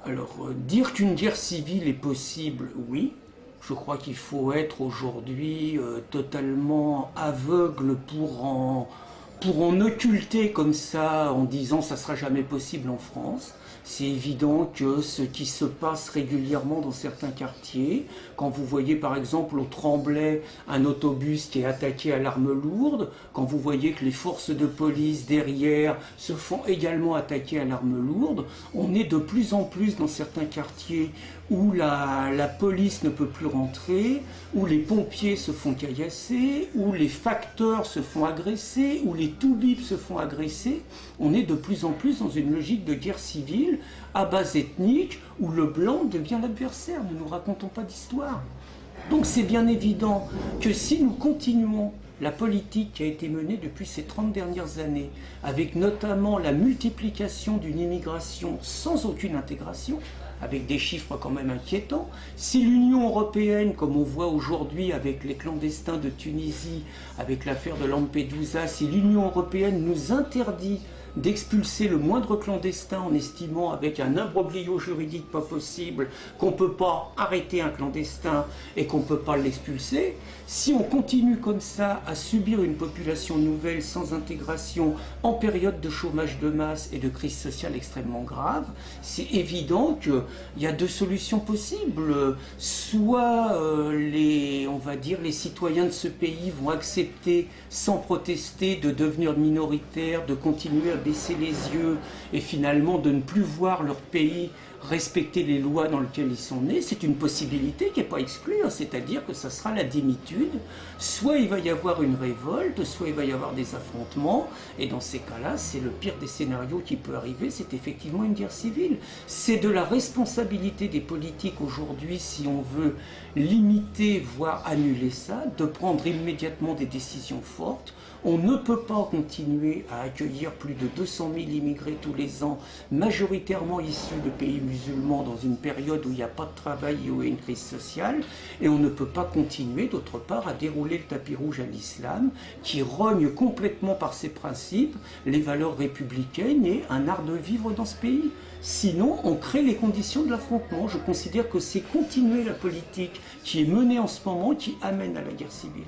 Alors, dire qu'une guerre civile est possible, oui. Je crois qu'il faut être aujourd'hui totalement aveugle pour en occulter comme ça en disant ça sera jamais possible en France. C'est évident que ce qui se passe régulièrement dans certains quartiers, quand vous voyez par exemple au Tremblay un autobus qui est attaqué à l'arme lourde, quand vous voyez que les forces de police derrière se font également attaquer à l'arme lourde, on est de plus en plus dans certains quartiers où la police ne peut plus rentrer, où les pompiers se font caillasser, où les facteurs se font agresser, où les toubibs se font agresser. On est de plus en plus dans une logique de guerre civile à base ethnique où le blanc devient l'adversaire. Ne nous racontons pas d'histoire. Donc c'est bien évident que si nous continuons la politique qui a été menée depuis ces 30 dernières années, avec notamment la multiplication d'une immigration sans aucune intégration, avec des chiffres quand même inquiétants, si l'Union européenne, comme on voit aujourd'hui avec les clandestins de Tunisie, avec l'affaire de Lampedusa, si l'Union européenne nous interdit d'expulser le moindre clandestin en estimant avec un imbroglio juridique pas possible qu'on ne peut pas arrêter un clandestin et qu'on ne peut pas l'expulser, si on continue comme ça à subir une population nouvelle sans intégration en période de chômage de masse et de crise sociale extrêmement grave, c'est évident qu'il y a deux solutions possibles. Soit on va dire, les citoyens de ce pays vont accepter sans protester de devenir minoritaires, de continuer à baisser les yeux et finalement de ne plus voir leur pays respecter les lois dans lesquelles ils sont nés. C'est une possibilité qui n'est pas exclue, c'est-à-dire que ça sera la démitude. Soit il va y avoir une révolte, soit il va y avoir des affrontements, et dans ces cas-là, c'est le pire des scénarios qui peut arriver, c'est effectivement une guerre civile. C'est de la responsabilité des politiques aujourd'hui, si on veut limiter, voire annuler ça, de prendre immédiatement des décisions fortes. On ne peut pas continuer à accueillir plus de 200 000 immigrés tous les ans, majoritairement issus de pays musulmans, dans une période où il n'y a pas de travail et où il y a une crise sociale. Et on ne peut pas continuer, d'autre part, à dérouler le tapis rouge à l'islam, qui rogne complètement par ses principes les valeurs républicaines et un art de vivre dans ce pays. Sinon, on crée les conditions de l'affrontement. Je considère que c'est continuer la politique qui est menée en ce moment qui amène à la guerre civile.